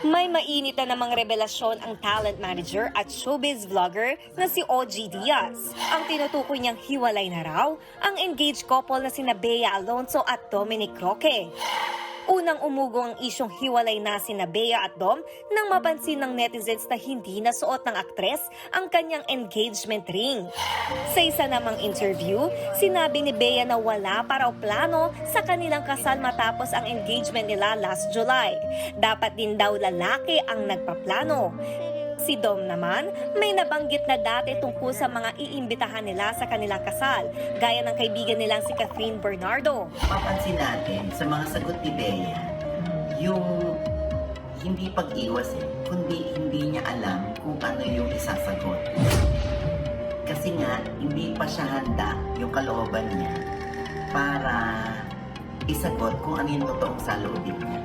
May mainit na namang revelasyon ang talent manager at showbiz vlogger na si OG Diaz. Ang tinutukoy niyang hiwalay na raw ang engaged couple na sina Bea Alonzo at Dominic Roque. Unang umugo ang isyong hiwalay na sina Bea at Dom nang mapansin ng netizens na hindi nasuot ng aktres ang kanyang engagement ring. Sa isa namang interview, sinabi ni Bea na wala pa raw plano sa kanilang kasal matapos ang engagement nila last July. Dapat din daw lalaki ang nagpaplano. Si Dom naman, may nabanggit na dati tungkol sa mga iimbitahan nila sa kanilang kasal, gaya ng kaibigan nilang si Catherine Bernardo. Mapansin natin sa mga sagot ni Bea, yung hindi pag-iwas kundi hindi niya alam kung ano yung isasagot. Kasi nga, hindi pa siya handa yung kalooban niya para isagot kung ano yung totoong saloobin niya.